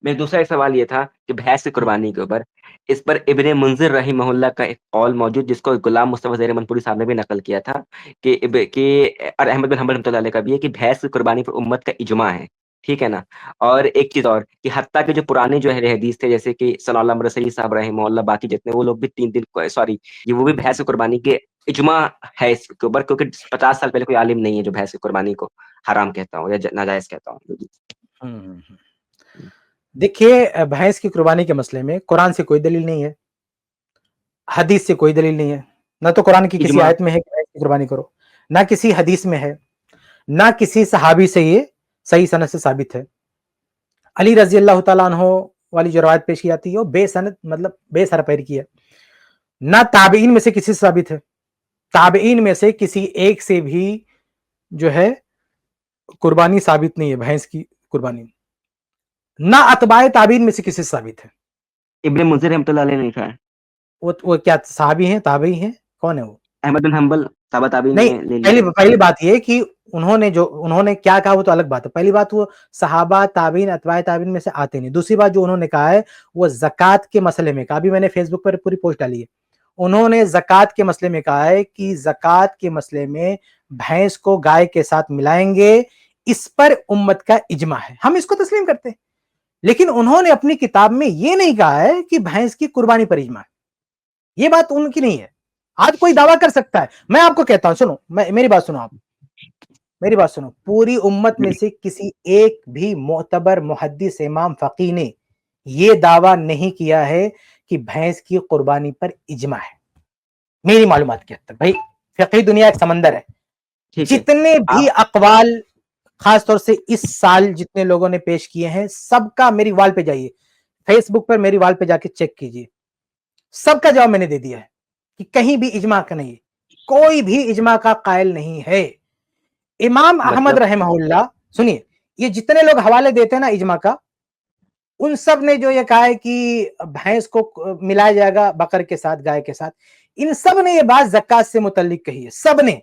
میرا دوسرا ایک سوال یہ تھا کہ بھینس کی قربانی کے اوپر، اس پر ابن منذر رحمہ اللہ کا ایک قول موجود جس کو غلام مصطفیٰ زیر منپوری صاحب نے بھی نقل کیا تھا کہ اور احمد بن حنبل رحمۃ اللہ علیہ کا بھی ہے کہ بھینس کی قربانی پر امت کا اجماع ہے، ٹھیک ہے نا؟ اور ایک چیز اور کہ حتیٰ کہ جو پرانے جو اہل حدیث تھے جیسے کہ صلی اللہ علیہ وسلم صاحب رحمہ اللہ، باقی جتنے وہ لوگ بھی 3 دن سوری یہ وہ بھی بھینس کی قربانی کے اجماع ہے اس کے اوپر، کیونکہ 50 سال پہلے کوئی عالم نہیں ہے جو بھینس کی قربانی کو حرام کہتا ہوں یا ناجائز کہتا ہوں۔ دیکھیے بھینس کی قربانی کے مسئلے میں قرآن سے کوئی دلیل نہیں ہے، حدیث سے کوئی دلیل نہیں ہے، نہ تو قرآن کی کسی اجماع آیت میں ہے کہ بھینس کی قربانی کرو، نہ کسی حدیث میں ہے، نہ کسی صحابی سے یہ صحیح سند سے ثابت ہے۔ علی رضی اللہ تعالیٰ عنہ والی جو روایت پیش کی جاتی ہے وہ بے سند مطلب بے سر پیر کی ہے، نہ تابعین میں سے کسی سے ثابت ہے، تابعین میں سے کسی ایک سے بھی جو ہے قربانی ثابت نہیں ہے بھینس کی قربانی، نہ اتباع تابعین میں سے کسی سے ثابت ہے۔ ابن منذر رحمۃ اللہ علیہ نے لکھا ہے، وہ کیا صحابی ہیں تابعی ہیں، کون ہے وہ؟ احمد بن حنبل تابع تابعین نہیں، میں لے لیا۔ پہلی بات یہ کہ انہوں نے کیا کہا وہ تو الگ بات ہے، پہلی بات وہ صحابہ تابعین اتباع تابعین میں سے آتے نہیں، دوسری بات جو انہوں نے کہا ہے وہ زکوٰۃ کے مسئلے میں کہا، ابھی میں نے فیس بک پر پوری پوسٹ ڈالی ہے، انہوں نے زکوٰۃ کے مسئلے میں کہا ہے کہ زکوٰۃ کے مسئلے میں بھینس کو گائے کے ساتھ ملائیں گے، اس پر امت کا اجماع ہے، ہم اس کو تسلیم کرتے ہیں، لیکن انہوں نے اپنی کتاب میں یہ نہیں کہا ہے کہ بھینس کی قربانی پر اجماع ہے، یہ بات ان کی نہیں ہے۔ آج کوئی دعویٰ کر سکتا ہے، میں آپ کو کہتا ہوں، سنو میری بات سنو، آپ میری بات سنو، پوری امت میں سے کسی ایک بھی معتبر محدث امام فقیہ نے یہ دعویٰ نہیں کیا ہے کہ بھینس کی قربانی پر اجماع ہے، میری معلومات کی حد تک۔ بھائی فقہی دنیا ایک سمندر ہے، ٹھیک ہے، جتنے بھی اقوال خاص طور سے اس سال جتنے لوگوں نے پیش کیے ہیں سب کا میری وال پہ جائیے، فیس بک پر میری وال پہ جا کے چیک کیجئے، سب کا جواب میں نے دے دیا ہے کہ کہیں بھی اجماع کا نہیں، کوئی بھی اجماع کا قائل نہیں ہے۔ امام احمد رحمہ اللہ، سنیے، یہ جتنے لوگ حوالے دیتے ہیں نا اجماع کا، ان سب نے جو یہ کہا ہے کہ بھینس کو ملایا جائے گا بقر کے ساتھ گائے کے ساتھ، ان سب نے یہ بات زکوٰۃ سے متعلق کہی ہے، سب نے،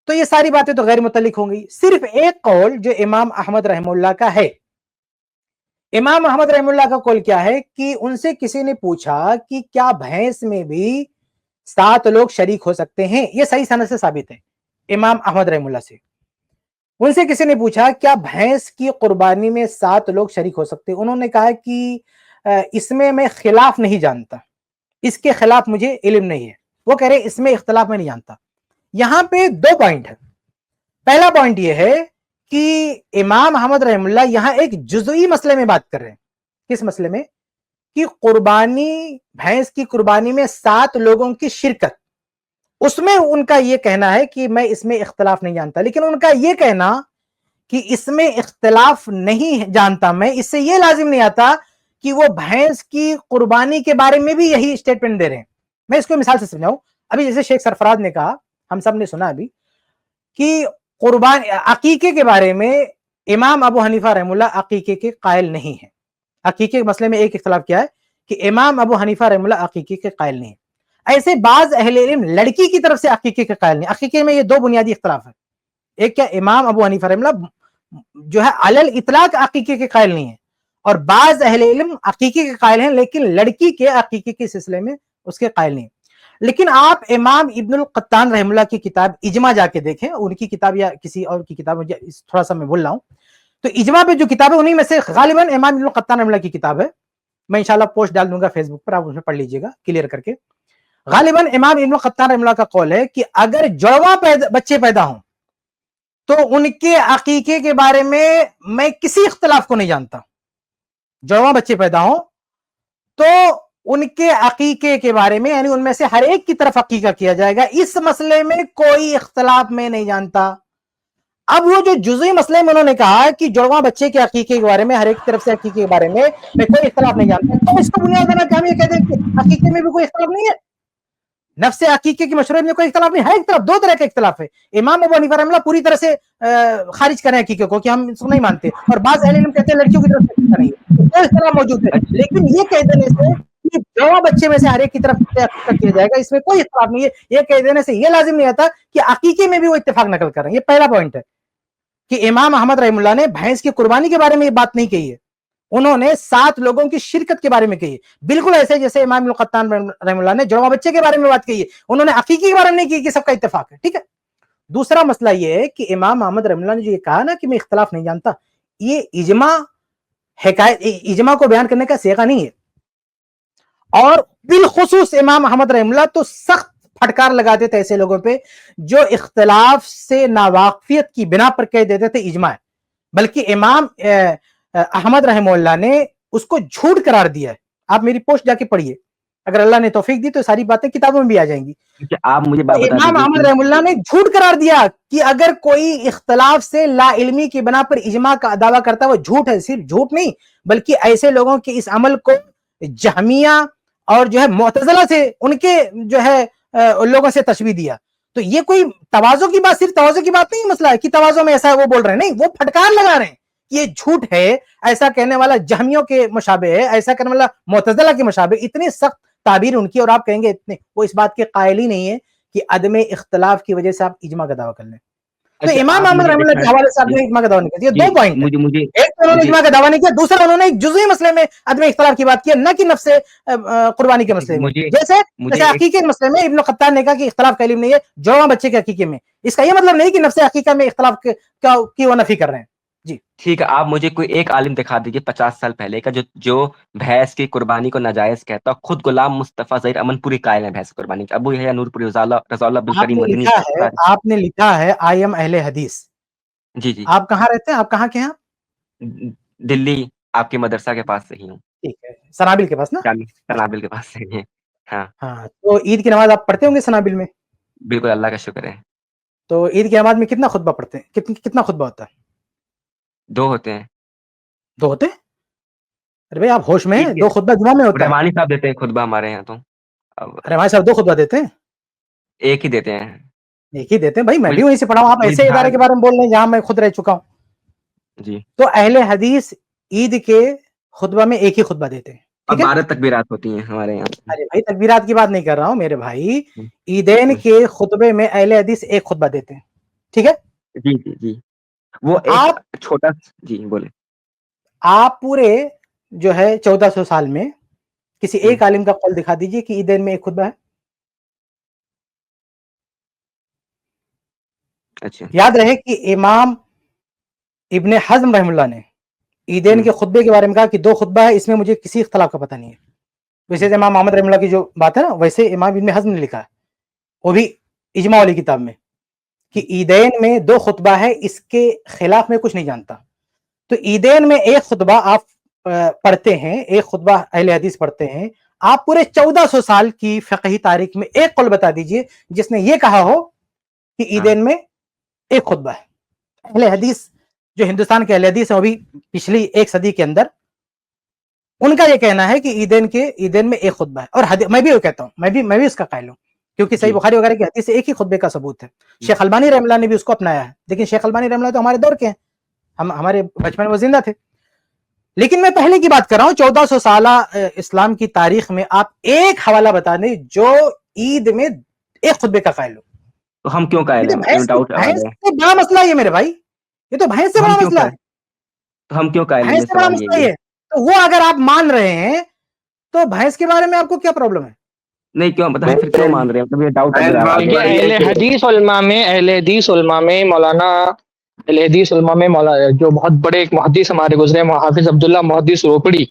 تو یہ ساری باتیں تو غیر متعلق ہوں گی۔ صرف ایک قول جو امام احمد رحمہ اللہ کا ہے، امام احمد رحمہ اللہ کا قول کیا ہے کہ ان سے کسی نے پوچھا کہ کیا بھینس میں بھی 7 لوگ شریک ہو سکتے ہیں، یہ صحیح سند سے ثابت ہے امام احمد رحمہ اللہ سے، ان سے کسی نے پوچھا کیا بھینس کی قربانی میں 7 لوگ شریک ہو سکتے ہیں، انہوں نے کہا کہ اس میں خلاف نہیں جانتا، اس کے خلاف مجھے علم نہیں ہے، وہ کہہ رہے اس میں اختلاف میں نہیں جانتا۔ یہاں پہ 2 پوائنٹ ہے، پہلا پوائنٹ یہ ہے کہ امام احمد رحم اللہ یہاں ایک جزئی مسئلے میں بات کر رہے ہیں، کس مسئلے میں؟ کہ قربانی، بھینس کی قربانی میں 7 لوگوں کی شرکت، اس میں ان کا یہ کہنا ہے کہ میں اس میں اختلاف نہیں جانتا، لیکن ان کا یہ کہنا کہ اس میں اختلاف نہیں جانتا میں، اس سے یہ لازم نہیں آتا کہ وہ بھینس کی قربانی کے بارے میں بھی یہی اسٹیٹمنٹ دے رہے ہیں۔ میں اس کو مثال سے سمجھاؤں، ابھی جیسے شیخ سرفراز نے کہا، ہم سب نے سنا ابھی کہ عقیقے کے بارے میں امام ابو حنیفہ رحمہ اللہ عقیقے کے قائل نہیں ہیں، عقیقے کے مسئلے میں ایک اختلاف کیا ہے کہ امام ابو حنیفہ رحمہ اللہ عقیقے کے قائل نہیں ہیں۔ ایسے بعض اہل علم لڑکی کی طرف سے عقیقے کے قائل نہیں، عقیقے میں یہ 2 بنیادی اختلاف ہے، ایک کیا امام ابو حنیفہ رحمہ اللہ جو ہے علی الاطلاق عقیقے کے قائل نہیں ہیں، اور بعض اہل علم عقیقے کے قائل ہیں لیکن لڑکی کے عقیقے کے سلسلے میں اس کے قائل نہیں ہیں۔ لیکن آپ امام ابن القطان رحمہ اللہ کی کتاب اجماع جا کے دیکھیں، ان کی کتاب یا کسی اور کی کتاب، تھوڑا سا میں بول رہا ہوں، تو اجماع پہ جو کتاب ہے انہی میں سے غالباً امام ابن القطان رحمہ اللہ کی کتاب ہے، میں انشاءاللہ پوسٹ ڈال دوں گا فیس بک پر، آپ اس میں پڑھ لیجئے گا کلیئر کر کے۔ غالباً امام ابن القطان رحمہ اللہ کا قول ہے کہ اگر جڑواں بچے پیدا ہوں تو ان کے عقیقے کے بارے میں کسی اختلاف کو نہیں جانتا، جڑواں بچے پیدا ہوں تو ان کے عقیقے کے بارے میں یعنی ان میں سے ہر ایک کی طرف عقیقہ کیا جائے گا، اس مسئلے میں کوئی اختلاف میں نہیں جانتا۔ اب وہ جو جزئی مسئلے میں انہوں نے کہا کہ جڑواں بچے کے عقیقے کے بارے میں ہر ایک کی طرف سے عقیقے کے بارے میں کوئی اختلاف نہیں جانتا، تو اس کو بنیاد بنا کے ہم یہ کہتے ہیں کہ عقیقے میں بھی کوئی اختلاف نہیں ہے، نفس عقیقے کی مشروعیت میں کوئی اختلاف نہیں ہے، ایک طرف 2 طرح کا اختلاف ہے۔ امام ابو حنیفہ رحمہ اللہ پوری طرح سے خارج کریں عقیقے کو کہ ہم اس کو نہیں مانتے، اور بعض اہل علم کہتے ہیں لڑکیوں کی طرف سے عقیقہ نہیں ہے، تو اختلاف موجود ہے، لیکن یہ کہہ دینے سے کہ جڑواں بچے میں سے ہر ایک کی طرف سے عقیقہ کیا جائے گا اس میں کوئی اختلاف نہیں ہے، یہ کہہ دینے سے یہ لازم نہیں آتا کہ عقیقے میں بھی وہ اتفاق نقل کر رہے ہیں۔ یہ پہلا پوائنٹ ہے کہ امام احمد رحمہ اللہ نے بھینس کی قربانی کے بارے میں یہ بات نہیں کہی ہے، انہوں نے 7 لوگوں کی شرکت کے بارے میں کہی، بالکل ایسے جیسے امام ابن قطان رحمہ اللہ نے جڑواں بچے کے بارے میں بات کہی ہے، انہوں نے عقیقے کے بارے میں نہیں کی کہ سب کا اتفاق ہے. ٹھیک ہے. دوسرا مسئلہ یہ ہے کہ امام احمد رحمہ اللہ نے جو یہ کہا نا کہ میں اختلاف نہیں جانتا، یہ اجماع کو بیان کرنے کا صیغہ نہیں ہے. اور بالخصوص امام احمد رحمہ اللہ تو سخت پھٹکار لگاتے تھے ایسے لوگوں پہ جو اختلاف سے ناواقفیت کی بنا پر کہہ دیتے تھے اجماع ہے، بلکہ امام احمد رحمہ اللہ نے اس کو جھوٹ قرار دیا ہے. آپ میری پوسٹ جا کے پڑھیے، اگر اللہ نے توفیق دی تو ساری باتیں کتابوں میں بھی آ جائیں گی. آپ مجھے بات بتا امام دیجیے احمد کہ رحمہ اللہ نے جھوٹ قرار دیا کہ اگر کوئی اختلاف سے لا علمی کی بنا پر اجماع کا دعویٰ کرتا ہے وہ جھوٹ ہے. صرف جھوٹ نہیں بلکہ ایسے لوگوں کے اس عمل کو جہمیہ اور جو ہے معتزلہ سے ان کے جو ہے لوگوں سے تشبیہ دیا. تو یہ کوئی تواضع کی بات، صرف تواضع کی بات نہیں مسئلہ ہے کہ تواضع میں ایسا ہے وہ بول رہے ہیں، نہیں، وہ پھٹکار لگا رہے ہیں کہ یہ جھوٹ ہے، ایسا کہنے والا جہمیوں کے مشابہ ہے، ایسا کرنے والا معتزلہ کے مشابہ. اتنی سخت تعبیر ان کی، اور آپ کہیں گے اتنے وہ اس بات کے قائل ہی نہیں ہے کہ عدم اختلاف کی وجہ سے آپ اجماع کا دعویٰ کر لیں. تو اچھا امام آپ احمد مجھے رحمہ اللہ کے حوالے سے آپ نے اجماع کا دعویٰ نہیں کیا. یہ 2 پوائنٹ ہے. مجھے ایک تو انہوں نے اجماع کا دعویٰ نہیں کیا، دوسرا انہوں نے ایک جزوی مسئلے میں عدم اختلاف کی بات کی، نہ کہ نفس قربانی کے مسئلے میں. جیسے عقیقے کے مسئلے میں ابن قطان نے کہا کہ اختلاف کا علم نہیں ہے جڑواں بچے کے عقیقے میں. اس کا یہ مطلب نہیں کہ نفس عقیقہ میں اختلاف کی وہ نفی کر رہے ہیں. جی ٹھیک ہے، آپ مجھے کوئی ایک عالم دکھا دیجیے 50 سال پہلے کا جو بھینس کی قربانی کو ناجائز کہتا. خود غلام مصطفیٰ ظہیر امن پوری قائل ہے بھینس قربانی کی. ابو یحییٰ نور پوری، رضا اللہ عبدالکریم مدنی. آپ نے لکھا ہے آئی ایم اہل حدیث. جی جی. آپ کہاں رہتے ہیں؟ آپ کہاں کے ہیں؟ دلی آپ کے مدرسہ کے پاس سے ہی ہوں. ٹھیک ہے، سنابل کے پاس نا؟ سنابل کے پاس سے ہی. ہاں، تو عید کی نماز آپ پڑھتے ہوں گے سنابل میں؟ بالکل، اللہ کا شکر ہے. تو عید کی نماز میں کتنا خطبہ پڑھتے ہیں؟ کتنا خطبہ ہوتا ہے؟ 2 ہوتے ہیں. 2 ہوتے ہیں؟ ارے بھائی آپ ہوش میں ہیں؟ 2 خطبہ جمعہ میں ہوتا ہے. رحمانی صاحب دیتے ہیں خطبہ ہمارے یہاں. تو رحمانی صاحب 2 خطبہ دیتے ہیں؟ ایک ہی دیتے ہیں. ایک ہی دیتے ہیں بھائی، میں بھی وہیں سے پڑھا ہوں. آپ ایسے ادارے کے بارے میں بول رہے ہیں جہاں میں خود رہ چکا ہوں. جی. تو اہل حدیث عید کے خطبہ میں ایک ہی خطبہ دیتے ہیں. 12 تکبیرات ہوتی ہیں ہمارے یہاں. ارے بھائی تکبیرات کی بات نہیں کر رہا ہوں میرے بھائی، عیدین کے خطبے میں اہل حدیث ایک خطبہ دیتے ہیں. ٹھیک ہے. جی جی جی. وہ ایک چھوٹا. جی بولے. آپ پورے جو ہے 1400 سال میں کسی ایک عالم کا قول دکھا دیجئے کہ عیدین میں ایک خطبہ ہے. اچھا. یاد رہے کہ امام ابن حزم رحم اللہ نے عیدین کے خطبے کے بارے میں کہا کہ 2 خطبہ ہے، اس میں مجھے کسی اختلاف کا پتہ نہیں ہے. ویسے امام محمد رحم اللہ کی جو بات ہے نا، ویسے امام ابن حزم نے لکھا ہے، وہ بھی اجماع والی کتاب میں، کہ عیدین میں 2 خطبہ ہے، اس کے خلاف میں کچھ نہیں جانتا. تو عیدین میں ایک خطبہ آپ پڑھتے ہیں، ایک خطبہ اہل حدیث پڑھتے ہیں. آپ پورے 1400 سال کی فقہی تاریخ میں ایک قول بتا دیجئے جس نے یہ کہا ہو کہ عیدین میں ایک خطبہ ہے. اہل حدیث جو ہندوستان کے اہل حدیث ہیں وہ بھی پچھلی 1 صدی کے اندر ان کا یہ کہنا ہے کہ عیدین میں ایک خطبہ ہے. اور میں بھی وہ کہتا ہوں، میں بھی اس کا قائل ہوں، کیونکہ صحیح بخاری وغیرہ کی حدیث سے ایک ہی خطبے کا ثبوت ہے. شیخ البانی رحمہ اللہ نے بھی اس کو اپنایا ہے، لیکن شیخ البانی رحمہ اللہ تو ہمارے دور کے ہیں، ہمارے بچپن میں وہ زندہ تھے. لیکن میں پہلے کی بات کر رہا ہوں، 1400 سالہ اسلام کی تاریخ میں آپ ایک حوالہ بتا دیں جو عید میں ایک خطبے کا قائل ہو. تو ہم کیوں قائل ہیں؟ بھینس سے بڑا مسئلہ یہ میرے بھائی، یہ تو بھینس سے بڑا مسئلہ ہے. تو ہم کیوں قائل ہیں؟ بھینس سے بڑا مسئلہ یہ. تو وہ اگر آپ مان رہے ہیں تو بھینس کے بارے میں آپ کو کیا پرابلم ہے؟ نہیں کیوں بتائیں پھر کیوں مان رہے ہیں؟ مطلب یہ ڈاؤٹ اہل حدیث علماء میں مولانا جو بہت بڑے ایک محدث ہمارے گزرے حافظ عبداللہ محدث روپڑی،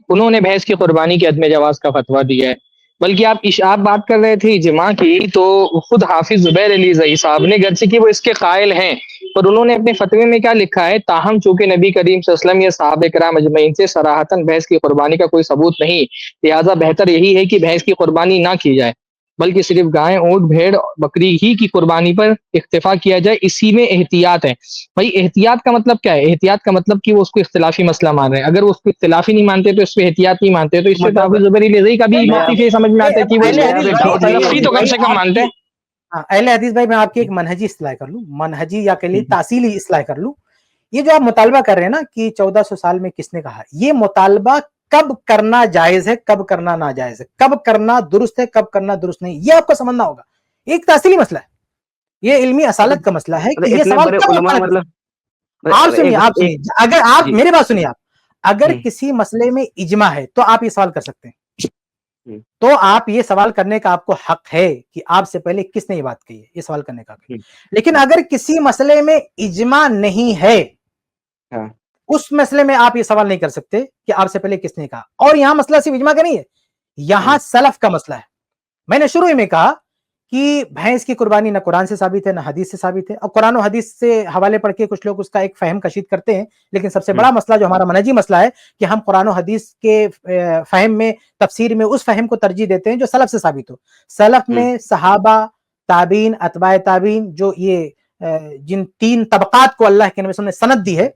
انہوں نے بھینس کی قربانی کے عدم جواز کا فتویٰ دیا ہے. بلکہ آپ بات کر رہے تھے اجماع کی، تو خود حافظ زبیر علی زئی صاحب نے گرچہ کہ وہ اس کے قائل ہیں، پر انہوں نے اپنے فتوے میں کیا لکھا ہے، تاہم چونکہ نبی کریم صلی اللہ علیہ وسلم یا صحابہ کرام اجمعین سے صراحتاً بھینس کی قربانی کا کوئی ثبوت نہیں، لہٰذا بہتر یہی ہے کہ بھینس کی قربانی نہ کی جائے، بلکہ صرف گائے، اونٹ، بھیڑ، بکری ہی کی قربانی پر اکتفا کیا جائے. اسی میں احتیاط ہے. بھائی احتیاط کا مطلب کیا ہے؟ احتیاط کا مطلب کہ وہ اس کو اختلافی مسئلہ مان رہے ہیں. اگر وہ اس کو اختلافی نہیں مانتے تو اس پہ احتیاط نہیں مانتے، تو اس سے حافظ زبیر علی زئی کا بھی موقف یہ سمجھ میں آتا ہے کہ وہ اختلافی تو کم سے کم مانتے ہیں. اہل حدیث بھائی میں آپ کی ایک منہجی اصلاح کر لوں، منہجی یا کہ لیے تاصیلی اصلاح کر لوں. یہ جو آپ مطالبہ کر رہے ہیں نا کہ 1400 سال میں کس نے کہا، یہ مطالبہ کب کرنا جائز ہے، کب کرنا ناجائز ہے، کب کرنا درست ہے، کب کرنا درست نہیں، یہ آپ کو سمجھنا ہوگا. ایک تاصیلی مسئلہ ہے، یہ علمی اصالت کا مسئلہ ہے کہ یہ سوال کب آپ سنیے، اگر آپ میرے بات سنیے، اگر کسی مسئلے میں اجماع ہے تو آپ یہ سوال کر سکتے ہیں، تو آپ یہ سوال کرنے کا آپ کو حق ہے کہ آپ سے پہلے کس نے یہ بات کہی ہے، یہ سوال کرنے کا حق ہے. لیکن اگر کسی مسئلے میں اجماع نہیں ہے اس مسئلے میں آپ یہ سوال نہیں کر سکتے کہ آپ سے پہلے کس نے کہا. اور یہاں مسئلہ صرف اجماع کا نہیں ہے، یہاں سلف کا مسئلہ ہے. میں نے شروع میں کہا کہ بھینس کی قربانی نہ قرآن سے ثابت ہے نہ حدیث سے ثابت ہے، اور قرآن و حدیث سے حوالے پڑھ کے کچھ لوگ اس کا ایک فہم کشید کرتے ہیں، لیکن سب سے بڑا مسئلہ جو ہمارا منہجی مسئلہ ہے کہ ہم قرآن و حدیث کے فہم میں، تفسیر میں اس فہم کو ترجیح دیتے ہیں جو سلف سے ثابت ہو. سلف میں صحابہ، تابعین، اتباع تابعین، جو یہ جن 3 طبقات کو اللہ کے نبی صلی اللہ علیہ وسلم نے سند دی ہے،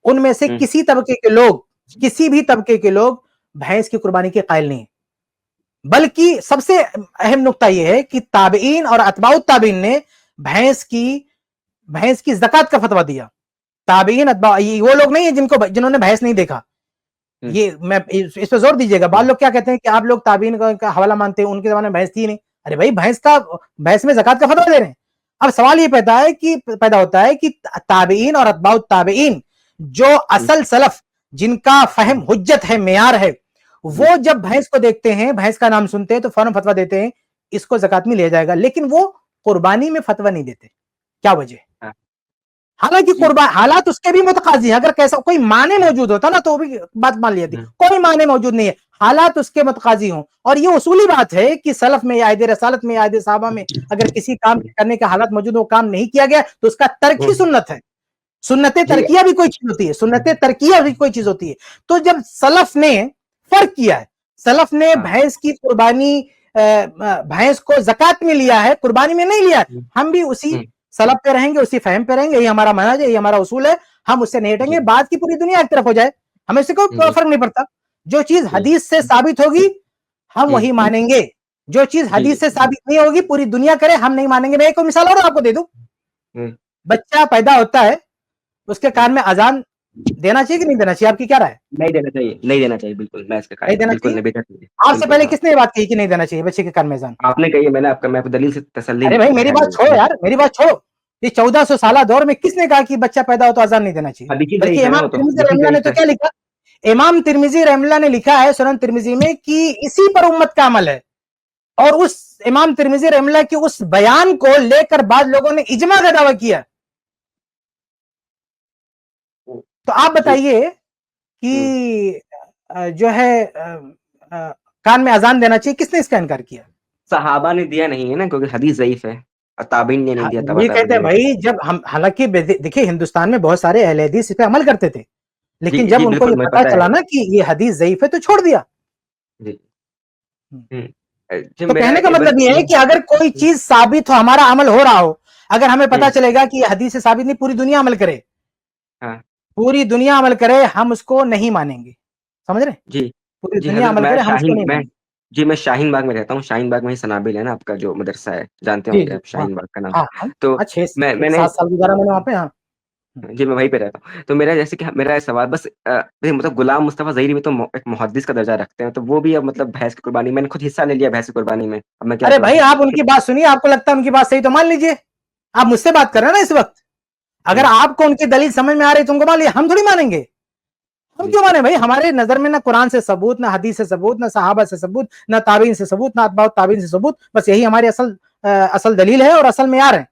ان میں سے کسی طبقے کے لوگ، کسی بھی طبقے کے لوگ بھینس کی قربانی کے قائل نہیں ہیں. بلکہ سب سے اہم نقطہ یہ ہے کہ تابعین اور اتباع التابعین نے بھینس کی زکات کا فتویٰ دیا. تابعین، اتباع، وہ لوگ نہیں ہیں جنہوں نے بھینس نہیں دیکھا. یہ میں اس پہ زور دیجیے گا. بعض لوگ کیا کہتے ہیں کہ آپ لوگ تابعین کا حوالہ مانتے ہیں، ان کے زمانے میں بھینس تھی نہیں. ارے بھائی، بھینس میں زکات کا فتویٰ دے رہے ہیں. اب سوال یہ پیدا ہوتا ہے کہ تابعین اور اتباع التابعین، جو اصل سلف، جن کا فہم حجت ہے، معیار ہے، وہ جب بھینس کو دیکھتے ہیں، بھینس کا نام سنتے ہیں تو فوراً فتویٰ دیتے ہیں اس کو زکات میں لیا جائے گا. لیکن وہ قربانی میں فتویٰ نہیں دیتے. کیا وجہ؟ حالانکہ حالات اس کے بھی متقاضی ہیں. اگر کیسا کوئی معنی موجود ہوتا نا تو بھی بات مان لی جاتی. کوئی معنی موجود نہیں ہے، حالات اس کے متقاضی ہوں. اور یہ اصولی بات ہے کہ سلف میں یا عہد رسالت میں یا عہد صحابہ میں اگر کسی کام کرنے کا حالات موجود ہو، کام نہیں کیا گیا تو اس کا ترک ہی سنت ہے. سنت ترکیہ بھی کوئی چیز ہوتی ہے، سنت ترکیہ بھی کوئی چیز ہوتی ہے. تو جب سلف نے فرق کیا ہے، سلف نے بھینس کی قربانی، بھینس کو زکات میں لیا ہے، قربانی میں نہیں لیا ہے. ہم بھی اسی سلف پہ رہیں گے، اسی فہم پہ رہیں گے. یہ ہمارا منہج ہے، یہ ہمارا اصول ہے. ہم اس سے نہیں ہٹیں گے. بات کی پوری دنیا ایک طرف ہو جائے، ہمیں اس سے کوئی فرق نہیں پڑتا. جو چیز حدیث سے ثابت ہوگی ہم وہی مانیں گے. جو چیز حدیث سے ثابت نہیں ہوگی پوری دنیا کرے ہم نہیں مانیں گے. میں ایک مثال اور آپ کو دے دوں. بچہ پیدا ہوتا ہے، اس کے کان میں اذان دینا چاہیے کہ نہیں دینا چاہیے؟ آپ کی کیا رائے؟ نہیں دینا چاہیے، نہیں دینا چاہیے، بالکل. میں اس کے نہیں دینا چاہیے. آپ سے پہلے کس نے یہ بات کہی کہ نہیں دینا چاہیے بچے کے کان میں اذان؟ آپ نے کہی ہے. میں آپ کو دلیل سے تسلی. ارے بھائی میری بات چھوڑو یار، میری بات چھوڑو. یہ 1400 سالہ دور میں کس نے کہا کہ بچہ پیدا ہو تو اذان نہیں دینا چاہیے؟ بلکہ امام ترمذی رحمہ اللہ نے تو کیا لکھا؟ امام ترمذی رحمہ اللہ نے لکھا ہے سنن ترمذی میں کہ اسی پر امت کا عمل ہے. اور اس امام ترمذی رحمہ اللہ کے اس بیان کو لے کر بعض لوگوں نے اجماع کا دعویٰ کیا. تو آپ بتائیے کہ جو ہے کان میں اذان دینا چاہیے، کس نے اس کا انکار کیا؟ صحابہ نے دیا نہیں ہے نا، کیونکہ حدیث ضعیف ہے. اور تابعین نے نہیں دیا. یہ کہتے ہیں بھائی، جب ہم، حالانکہ دیکھیں ہندوستان میں بہت سارے اہل حدیث اس پہ عمل کرتے تھے، لیکن جب ان کو یہ پتا چلا نا کہ یہ حدیث ضعیف ہے تو چھوڑ دیا. تو کہنے کا مطلب یہ ہے کہ اگر کوئی چیز ثابت ہو، ہمارا عمل ہو رہا ہو، اگر ہمیں پتا چلے گا کہ یہ حدیث سے ثابت نہیں، پوری دنیا عمل کرے، پوری دنیا عمل کرے، ہم اس کو نہیں مانیں گے. سمجھ رہے؟ جی پوری دنیا عمل کرے، ہم اس کو نہیں مانیں گے. جی میں شاہین باغ میں رہتا ہوں. شاہین باغ میں ہی سنابل ہے نا آپ کا جو مدرسہ ہے، جانتے ہوں گے آپ شاہین باغ کا نام. تو 7 سال گزارا میں نے وہاں پہ. ہاں جی میں وہیں پہ رہتا ہوں. تو میرا جیسے کہ میرا سوال بس مطلب غلام مصطفیٰ ظہیری میں تو ایک محدث کا درجہ رکھتے ہیں، تو وہ بھی اب مطلب بھینس کی قربانی، میں نے خود حصہ لے لیا بھینس کی قربانی میں. اب میں کیا؟ ارے بھائی آپ ان کی بات سنیے، آپ کو لگتا ہے ان کی بات صحیح تو مان لیجئے. آپ مجھ سے بات کر رہے ہیں نا اس وقت. اگر آپ کو ان کی دلیل سمجھ میں آ رہی تو ان کو مان لیے، ہم تھوڑی مانیں گے. ہم کیوں مانیں بھائی؟ ہمارے نظر میں نہ قرآن سے ثبوت، نہ حدیث سے ثبوت، نہ صحابہ سے ثبوت، نہ تابعین سے ثبوت، نہ اتباع تابعین سے ثبوت. بس یہی ہماری اصل دلیل ہے اور اصل معیار ہے.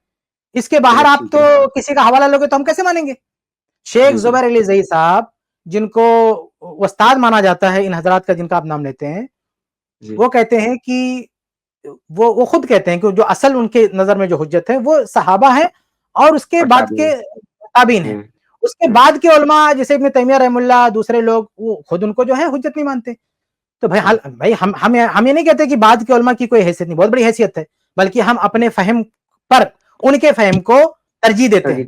اس کے باہر آپ تو کسی کا حوالہ لوگے تو ہم کیسے مانیں گے؟ شیخ زبیر علی زئی صاحب، جن کو استاد مانا جاتا ہے ان حضرات کا، جن کا آپ نام لیتے ہیں، وہ کہتے ہیں کہ وہ خود کہتے ہیں کہ جو اصل ان کے نظر میں جو حجت ہے وہ صحابہ ہیں اور اس کے بعد کے تابعین ہیں. اس کے بعد کے علماء جیسے ابن تیمیہ رحم اللہ، دوسرے لوگ، وہ خود ان کو جو ہے حجت نہیں مانتے. تو بھائی ہم یہ نہیں کہتے کہ بعد کے علماء کی کوئی حیثیت نہیں، بہت بڑی حیثیت ہے، بلکہ ہم اپنے فہم پر ان کے فہم کو ترجیح دیتے ہیں.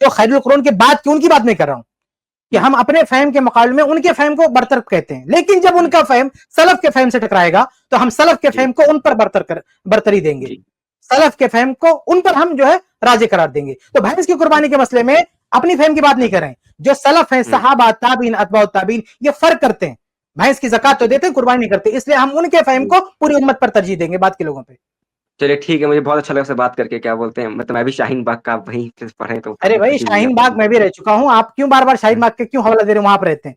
جو خیر القرون کے بعد کی ان کی بات نہیں کر رہا ہوں کہ ہم اپنے فہم کے مقابلے میں ان کے فہم کو برتر کہتے ہیں. لیکن جب ان کا فہم سلف کے فہم سے ٹکرائے گا تو ہم سلف کے فہم کو ان پر برتری دیں گے، سلف کے فہم کو ان پر ہم جو ہے راضی قرار دیں گے. تو بھینس کی قربانی کے مسئلے میں اپنی فہم کی بات نہیں کر رہے ہیں. جو سلف ہیں، صحابہ، تابعین، اتباع التابعین، یہ فرق کرتے ہیں. بھینس کی زکات تو دیتے ہیں، قربانی نہیں کرتے، اس لیے ہم ان کے فہم کو پوری امت پر ترجیح دیں گے بعد کے لوگوں پہ. چلیے ٹھیک ہے، مجھے بہت اچھا لگا سے بات کر کے. کیا بولتے ہیں، مطلب میں بھی شاہین باغ کا وہیں پڑھے تو. ارے بھائی شاہین باغ میں بھی رہ چکا ہوں، آپ کیوں بار بار شاہین باغ کے کیوں حوالہ دے رہے ہیں؟ وہاں پہ رہتے ہیں.